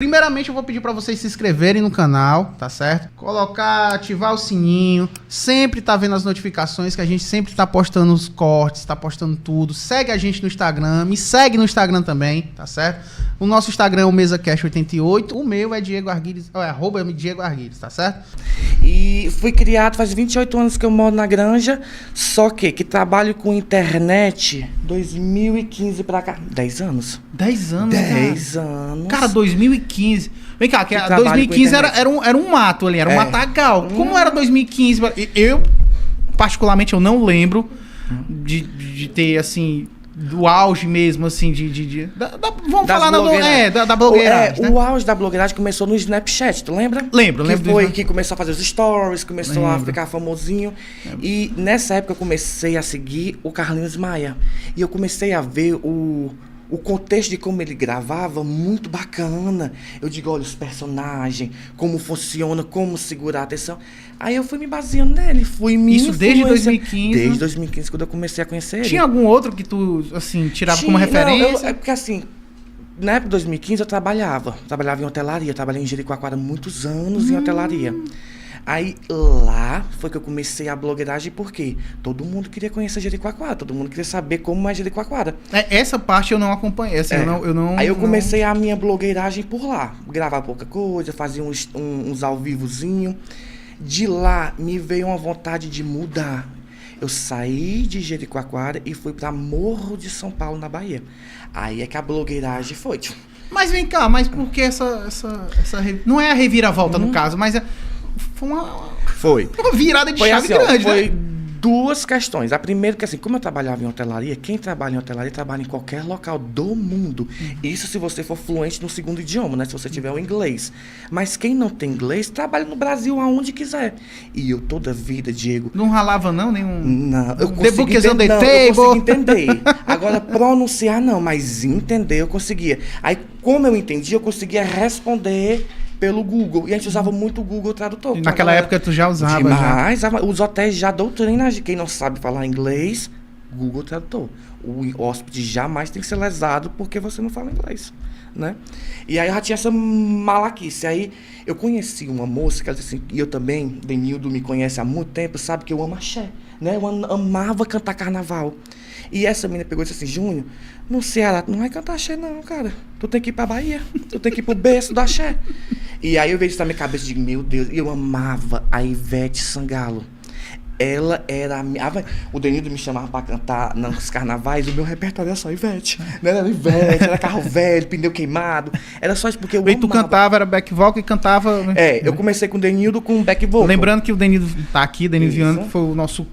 Primeiramente, eu vou pedir para vocês se inscreverem no canal, tá certo? Colocar, ativar o sininho, sempre tá vendo as notificações, que a gente sempre tá postando os cortes, tá postando tudo. Segue a gente no Instagram, me segue no Instagram também, tá certo? O nosso Instagram é o MesaCast88, o meu é Diego Arguires, @ Diego Arguires, tá certo? E fui criado faz 28 anos que eu moro na Granja, só que trabalho com internet 2015 pra cá. 10 anos. 10 anos, 10 anos. Cara, 2015. Vem cá, que 2015 era um mato ali, era um matagal. Como era 2015? Eu, particularmente, eu não lembro de ter, assim, do auge mesmo, assim, vamos falar da blogueiragem, né? O auge da blogueiragem começou no Snapchat, tu lembra? Lembro. Que começou a fazer os stories, começou a ficar famosinho. Lembro. E nessa época eu comecei a seguir o Carlinhos Maia. E eu comecei a ver o contexto de como ele gravava, muito bacana. Eu digo, olha, os personagens, como funciona, como segurar a atenção. Aí eu fui me baseando nele, Isso desde 2015? Desde 2015, quando eu comecei a conhecer ele. Tinha algum outro que tu, assim, tirava como referência? Não, é porque, assim, na época de 2015 eu trabalhava em hotelaria, trabalhei em Jericoacoara há muitos anos em hotelaria. Aí lá foi que eu comecei a blogueiragem, porque todo mundo queria conhecer Jericoacoara, todo mundo queria saber como é Jericoacoara. Essa parte eu não acompanhei, assim, eu não... Aí eu comecei a minha blogueiragem por lá, gravar pouca coisa, fazia uns ao vivozinho. De lá me veio uma vontade de mudar. Eu saí de Jericoacoara e fui para Morro de São Paulo, na Bahia. Aí é que a blogueiragem foi. Mas vem cá, mas por que essa não é a reviravolta no caso, mas foi uma virada de chave assim, grande, foi né? Duas questões. A primeira que, assim, como eu trabalhava em hotelaria, quem trabalha em hotelaria trabalha em qualquer local do mundo. Isso se você for fluente no segundo idioma, né? Se você tiver o inglês. Mas quem não tem inglês, trabalha no Brasil aonde quiser. E eu toda vida, Diego... Não ralava não? Não, eu consigo entender. Agora, pronunciar não, mas entender eu conseguia. Aí, como eu entendi, eu conseguia responder pelo Google. E a gente usava muito o Google Tradutor. E naquela época tu já usava? Demais. Já. Os hotéis já doutrinam. Quem não sabe falar inglês, Google Tradutor. O hóspede jamais tem que ser lesado porque você não fala inglês, né? E aí eu já tinha essa malaquice. Aí eu conheci uma moça que ela disse assim, e eu também, Denildo me conhece há muito tempo, sabe que eu amo axé, né? Eu amava cantar carnaval. E essa menina pegou e disse assim, Júnior, no Ceará, tu não vai cantar axé não, cara. Tu tem que ir pra Bahia, tu tem que ir pro berço do axé. E aí eu vejo isso na minha cabeça e digo, meu Deus, eu amava a Ivete Sangalo. Ela era a minha... O Denildo me chamava pra cantar nos carnavais, o meu repertório era só Ivete. Não era Ivete, era carro velho, pneu queimado. Era só isso porque eu amava. E tu cantava, era back vocal e cantava... Eu comecei com o Denildo com back vocal. Lembrando que o Denildo tá aqui, Denildo Viana, que foi o nosso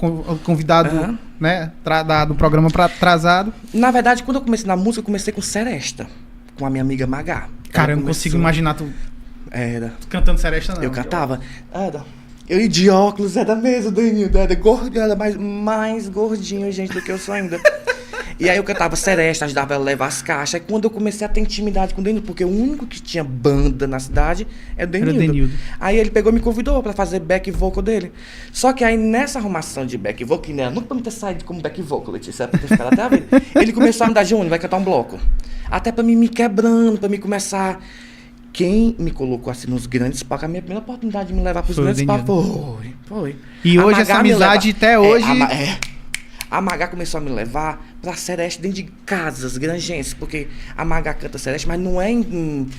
convidado, né, do programa atrasado. Na verdade, quando eu comecei na música, eu comecei com Seresta, com a minha amiga Magá. Cara, eu não consigo imaginar tu cantando Seresta, não. Eu cantava. Eu ia de óculos, era mesmo, Denildo, era gordo, era mais gordinho, gente, do que eu sou ainda. E aí eu cantava Seresta, ajudava ela a levar as caixas. Aí quando eu comecei a ter intimidade com o Denildo, porque o único que tinha banda na cidade era o Denildo. Aí ele pegou e me convidou pra fazer back vocal dele. Só que aí nessa arrumação de back vocal, que não era nunca pra me ter saído como back vocal, Letícia, era pra ter ficado até a vida, ele começou a me dar, Júnior, vai cantar um bloco. Até pra mim me quebrando, pra mim começar... Quem me colocou assim nos grandes palcos, a minha primeira oportunidade de me levar pros grandes palcos foi. E hoje essa amizade até hoje... A Magá começou a me levar pra Sereste dentro de casas granjenses, porque a Magá canta Sereste, mas não é em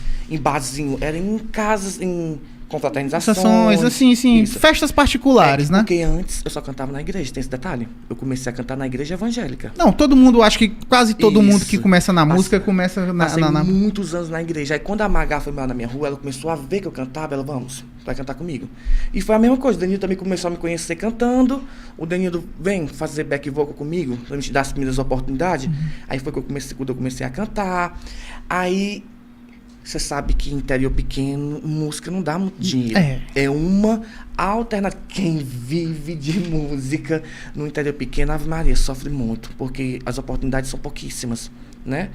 barzinho, era em casas, em confraternizações. Assim, isso. Festas particulares, né? Porque antes eu só cantava na igreja, tem esse detalhe. Eu comecei a cantar na igreja evangélica. Não, todo mundo, acho que quase todo mundo que começa na música começa na... muitos anos na igreja. Aí quando a Magá foi morar na minha rua, ela começou a ver que eu cantava, ela, vamos, vai cantar comigo. E foi a mesma coisa, o Denildo também começou a me conhecer cantando. O Denildo, vem fazer back vocal comigo, pra me te dar as primeiras oportunidades. Aí foi quando eu comecei a cantar. Aí... Você sabe que em interior pequeno, música não dá muito dinheiro. É uma alternativa. Quem vive de música no interior pequeno, Ave Maria, sofre muito, porque as oportunidades são pouquíssimas, né?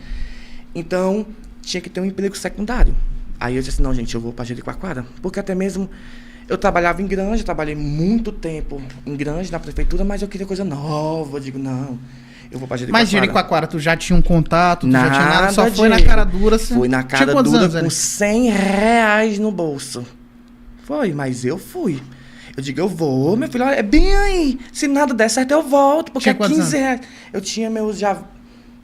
Então, tinha que ter um emprego secundário. Aí eu disse assim, não, gente, eu vou pra Jericoacoara. Porque até mesmo eu trabalhava em Granja, trabalhei muito tempo em Granja, na prefeitura, mas eu queria coisa nova. Eu digo, não, eu vou pra Jericoacoara. Mas Jericoacoara, tu já tinha um contato, tu já tinha nada, só Nada, foi na Diego. cara dura. Assim. Fui na cara Tinha quantos dura anos, com Eli? R$100 no bolso. Foi, mas eu fui. Eu digo, eu vou, meu filho, olha, é bem aí. Se nada der certo, eu volto, porque Tinha é quantos R$15. Eu tinha meus já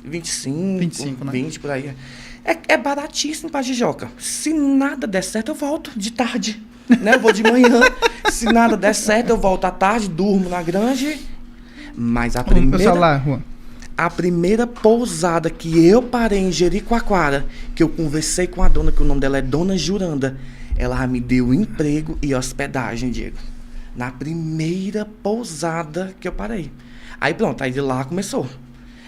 25, né? 20 por aí. É baratíssimo pra Jijoca. Se nada der certo, eu volto de tarde. Né? Eu vou de manhã. Se nada der certo, eu volto à tarde, durmo na grande. Mas Meu celular, Juan. a primeira pousada que eu parei em Jericoacoara, que eu conversei com a dona, que o nome dela é Dona Juranda, ela me deu emprego e hospedagem, Diego. Na primeira pousada que eu parei. Aí pronto, aí de lá começou.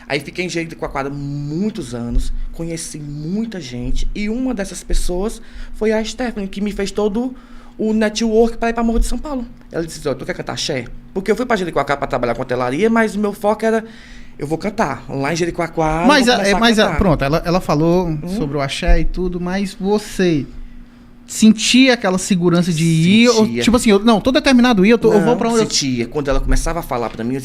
Aí fiquei em Jericoacoara muitos anos, conheci muita gente, e uma dessas pessoas foi a Stephanie, que me fez todo o network para ir para Morro de São Paulo. Ela disse, tu quer cantar axé? Porque eu fui para Jericoacoara para trabalhar com hotelaria, mas o meu foco era, eu vou cantar. Lá em Jericoacoara, Mas, vou começar a cantar. pronto, ela falou sobre o axé e tudo, mas você sentia aquela segurança de ir? Ou, Sentia. tipo assim, tô determinado a ir, eu vou pra onde eu... sentia. Quando ela começava a falar pra mim,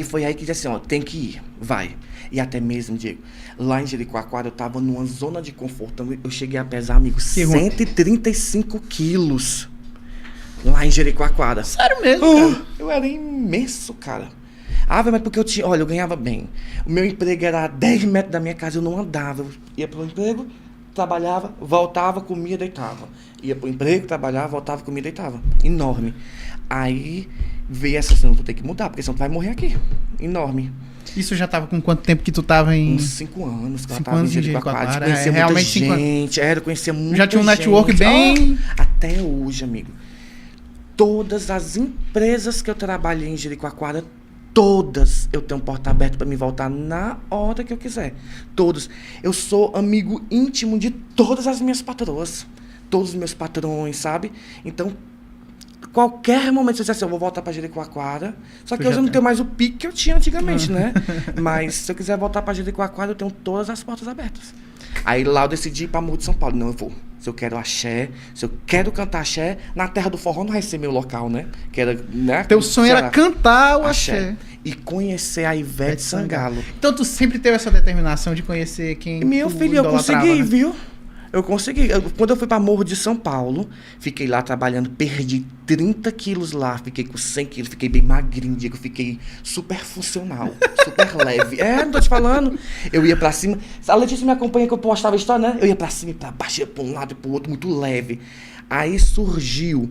foi aí que disse assim, ó, tem que ir, vai. E até mesmo, Diego, lá em Jericoacoara eu tava numa zona de conforto, eu cheguei a pesar, amigo, 135 quilos. Lá em Jericoacoara. Sério mesmo, cara? Eu era imenso, cara. Ah, mas porque olha, eu ganhava bem. O meu emprego era a 10 metros da minha casa, eu não andava. Eu ia pro emprego, trabalhava, voltava, comia, deitava. Ia pro emprego, trabalhava, voltava, comia, deitava. Enorme. Aí veio essa, senão tu tem que mudar, porque senão tu vai morrer aqui. Enorme. Isso já tava com quanto tempo que tu tava em... Uns 5 anos que ela 5 tava em anos em Jericoacoara. Jericoacoara. Conhecia muita Realmente 5 anos. gente. Eu conhecia muita Já tinha um gente. network bem... Até hoje, amigo. Todas as empresas que eu trabalhei em Jericoacoara, todas eu tenho porta aberta para me voltar na hora que eu quiser. Todas. Eu sou amigo íntimo de todas as minhas patroas. Todos os meus patrões, sabe? Então, qualquer momento, se eu disser assim, eu vou voltar para Jericoacoara. Só que hoje eu não tenho mais o pique que eu tinha antigamente, né? Mas se eu quiser voltar para Jericoacoara, eu tenho todas as portas abertas. Aí lá eu decidi ir para Morro de São Paulo. Não, eu vou. Se eu quero axé, se eu quero cantar axé, na Terra do Forró não vai ser meu local, né? Que era, né? Teu sonho era cantar o axé. E conhecer a Ivete Sangalo. Então tu sempre teve essa determinação de conhecer quem Meu tu filho, eu idolatrava, consegui, né? viu? Eu consegui. Quando eu fui para Morro de São Paulo, fiquei lá trabalhando, perdi 30 quilos lá, fiquei com 100 quilos, fiquei bem magrinho, Diego, fiquei super funcional, super leve. Não tô te falando. Eu ia pra cima. A Letícia me acompanha que eu postava história, né? Eu ia pra cima e pra baixo, ia pra um lado e pro outro, muito leve. Aí surgiu.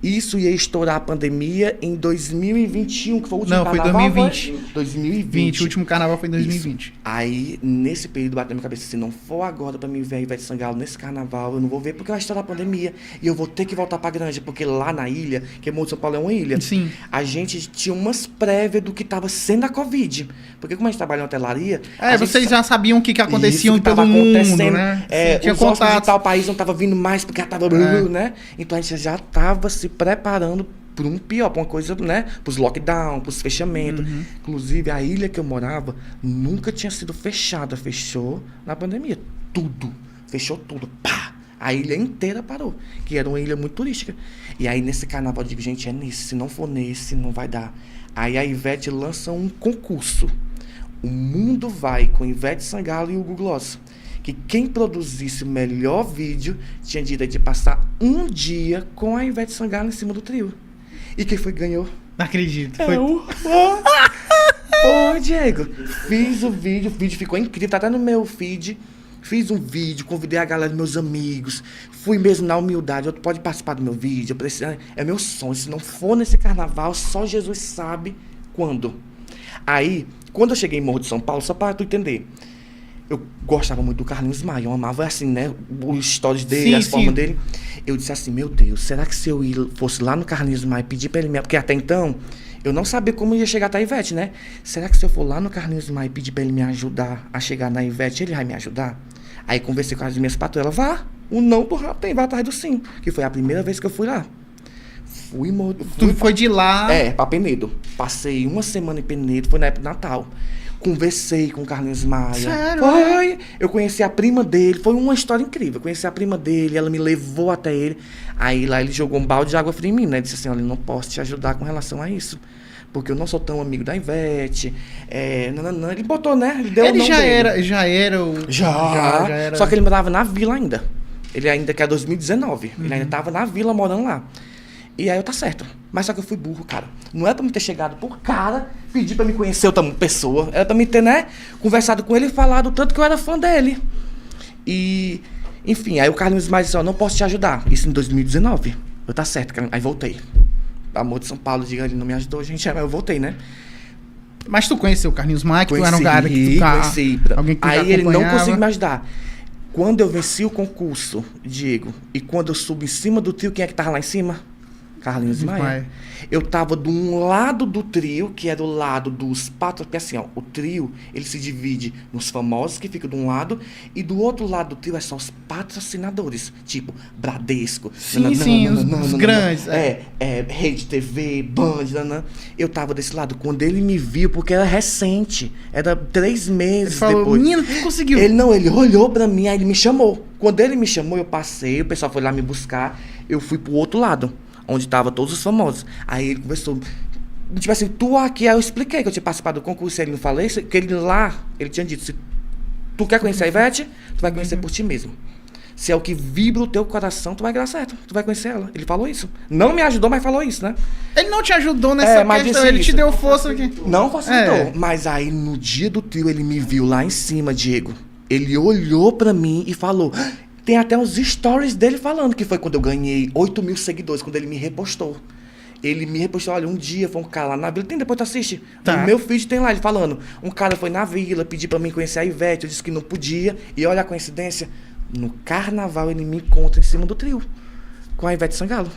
Isso ia estourar a pandemia em 2021, que foi o último Não, foi carnaval. 2020. 2020. O último carnaval foi em 2020. Isso. Aí, nesse período, bateu na minha cabeça, se não for agora pra mim ver a Ivete Sangalo nesse carnaval, eu não vou ver porque vai estourar a pandemia. E eu vou ter que voltar pra Granja, porque lá na ilha, que Morro de São Paulo é uma ilha, Sim. a gente tinha umas prévias do que tava sendo a Covid. Porque como a gente trabalha em hotelaria... Vocês já sabiam o que acontecia isso em que tava todo mundo, acontecendo, né? Tinha Tinha os hóspedes de contato. tal país não tava vindo mais porque já tava... né? Então a gente já tava se preparando por um pior, pra uma coisa, né? Pros lockdown, pros fechamentos. Inclusive, a ilha que eu morava nunca tinha sido fechada. Fechou na pandemia. Tudo. Fechou tudo. Pá! A ilha inteira parou. Que era uma ilha muito turística. E aí, nesse carnaval, eu digo, gente, é nesse. Se não for nesse, não vai dar. Aí a Ivete lança um concurso. O Mundo Vai com Ivete Sangalo e o Hugo Gloss. Que quem produzisse o melhor vídeo tinha direito de passar um dia com a Ivete Sangalo em cima do trio. E quem foi que ganhou? Não acredito. Foi, Diego. Fiz o vídeo ficou incrível, tá até no meu feed. Fiz um vídeo, convidei a galera, meus amigos. Fui mesmo na humildade. Tu pode participar do meu vídeo. É meu sonho. Se não for nesse carnaval, só Jesus sabe quando. Aí, quando eu cheguei em Morro de São Paulo, só para tu entender, eu gostava muito do Carlinhos Maia, eu amava assim, né, os stories dele, Sim, as sim. formas dele. Eu disse assim, meu Deus, será que se eu fosse lá no Carlinhos Maia e pedir pra ele me... Porque até então, eu não sabia como ia chegar até a Ivete, né? Será que se eu for lá no Carlinhos Maia e pedir pra ele me ajudar a chegar na Ivete, ele vai me ajudar? Aí conversei com as minhas patroas, ela, vá, o não do rato tem, vai atrás do sim. Que foi a primeira vez que eu fui lá. Tu foi de lá... Pra Penedo. Passei uma semana em Penedo, foi na época do Natal. Conversei com o Carlinhos Maia. Sério? Foi. Eu conheci a prima dele. Foi uma história incrível. Eu conheci a prima dele, ela me levou até ele. Aí lá ele jogou um balde de água fria em mim, né? Disse assim, olha, eu não posso te ajudar com relação a isso. porque eu não sou tão amigo da Ivete. Ele botou, né? Ele deu Ele o nome dele. já era o... Já era... Só que ele morava na vila ainda. Ele ainda, que é 2019. Ele ainda tava na vila morando lá. E aí eu, tá certo. Mas só que eu fui burro, cara. Não era pra me ter chegado por cara, pedir pra me conhecer outra pessoa. Era pra me ter, né, conversado com ele e falado o tanto que eu era fã dele. E, enfim, aí o Carlinhos Maia disse, ó, não posso te ajudar. Isso em 2019. Eu, tá certo, cara. Aí voltei. Amor de São Paulo, diga, ele não me ajudou, gente. Aí eu voltei, né? Mas tu conheceu o Carlinhos Maia, que Conheci, tu era um cara que tu conheci. Alguém que aí ele não acompanhava. conseguiu me ajudar. Quando eu venci o concurso, Diego, e quando eu subi em cima do trio, quem é que tava lá em cima? Carlinhos Maia. Eu tava de um lado do trio, que era do lado dos patrocínios, porque assim, ó, o trio, ele se divide nos famosos, que fica de um lado, e do outro lado do trio é só os patrocinadores, tipo Bradesco. Sim, os grandes. Rede TV, Band, Eu tava desse lado. Quando ele me viu, porque era recente, era 3 meses Ele falou, depois. menino, tu conseguiu. Ele olhou pra mim, aí ele me chamou. Quando ele me chamou, eu passei, o pessoal foi lá me buscar, eu fui pro outro lado, onde tava todos os famosos. Aí ele conversou, tipo assim, tu aqui, aí eu expliquei que eu tinha participado do concurso, ele não falei, que ele lá, ele tinha dito, se tu quer conhecer a Ivete, tu vai conhecer por ti mesmo. Se é o que vibra o teu coração, tu vai dar certo, tu vai conhecer ela. Ele falou isso. Não me ajudou, mas falou isso, né? Ele não te ajudou nessa questão, ele te deu força aqui. Não facilitou. Mas aí, no dia do trio, ele me viu lá em cima, Diego. Ele olhou pra mim e falou... Tem até uns stories dele falando que foi quando eu ganhei 8 mil seguidores, quando ele me repostou. Ele me repostou, olha, um dia foi um cara lá na vila, tem, depois tu assiste. Tá. No meu feed tem lá, ele falando, um cara foi na vila, pediu pra mim conhecer a Ivete, eu disse que não podia, e olha a coincidência, no carnaval ele me encontra em cima do trio, com a Ivete Sangalo.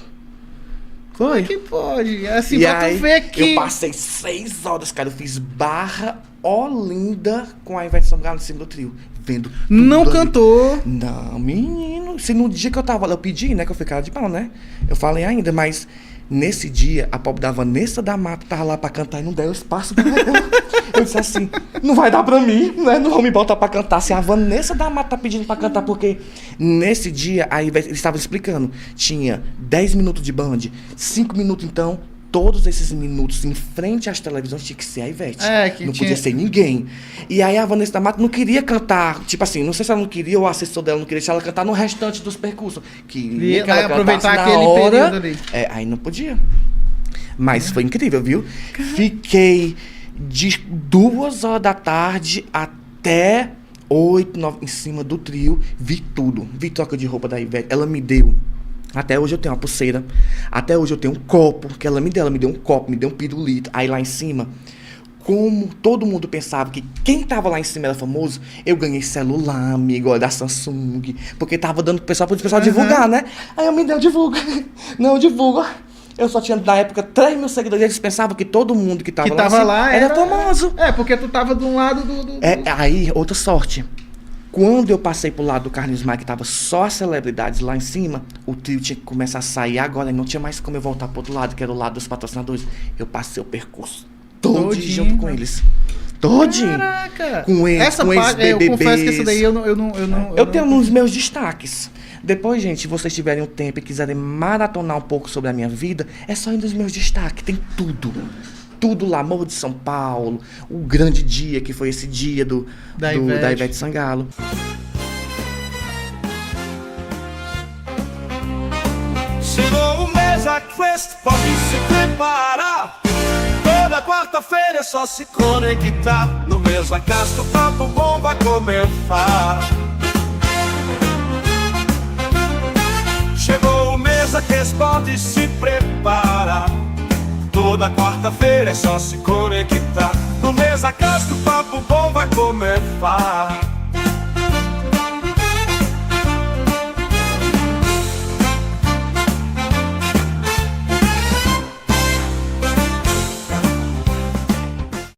Foi. Que pode, assim, E pra aí, tu ver que... eu passei 6 horas, cara, eu fiz Barra Olinda com a Ivete Sangalo em cima do trio. Vendo tudo Não ali. cantou. Não, menino. Se no dia que eu tava lá, eu pedi, né? Que eu fui cara de pau, né? Eu falei ainda, mas nesse dia, a pobre da Vanessa da Mata tava lá pra cantar e não deu espaço pra ela. Eu disse assim, não vai dar pra mim, né? Não vão me botar pra cantar. Se a Vanessa da Mata tá pedindo pra cantar, porque nesse dia, aí eles estavam explicando, tinha 10 minutos de Band, 5 minutos então... Todos esses minutos em frente às televisões tinha que ser a Ivete. Não podia ser ninguém. E aí a Vanessa da Mata não queria cantar, tipo assim, não sei se ela não queria ou o assessor dela não queria deixar ela cantar no restante dos percursos. Queria que ela aproveitar cantasse aquele na hora, período ali. aí não podia. Mas foi incrível, viu? Fiquei de 2 horas da tarde até 8, 9 em cima do trio. Vi tudo. Vi troca de roupa da Ivete. Ela me deu... Até hoje eu tenho uma pulseira, até hoje eu tenho um copo, que ela me deu um copo, me deu um pirulito. Aí lá em cima, como todo mundo pensava que quem tava lá em cima era famoso, eu ganhei celular, amigo, ó, da Samsung, porque tava dando pro pessoal divulgar, né? Aí eu me dei, divulga. Não, divulga. Eu só tinha, na época, 3 mil seguidores, eles pensavam que todo mundo que tava lá, era famoso. Porque tu tava de um lado do... Aí, outra sorte. Quando eu passei pro lado do Carlinhos Maia, que tava só as celebridades lá em cima, o trio tinha que começar a sair agora, e não tinha mais como eu voltar pro outro lado, que era o lado dos patrocinadores. Eu passei o percurso todinho junto com eles. Todinho. Caraca! Com eles, essa com parte, eu confesso que essa daí eu tenho nos meus destaques. Depois, gente, se vocês tiverem um tempo e quiserem maratonar um pouco sobre a minha vida, é só ir nos meus destaques, tem tudo. Tudo lá, Morro de São Paulo, o grande dia, que foi esse dia da Ivete Sangalo. Chegou o mês a Quest, pode se preparar. Toda quarta-feira é só se conectar. No mês a Castro, o papo bom vai começar. Chegou o mês a Quest, pode se preparar. Toda quarta-feira é só se conectar. No mês a Castro, o papo bom vai começar.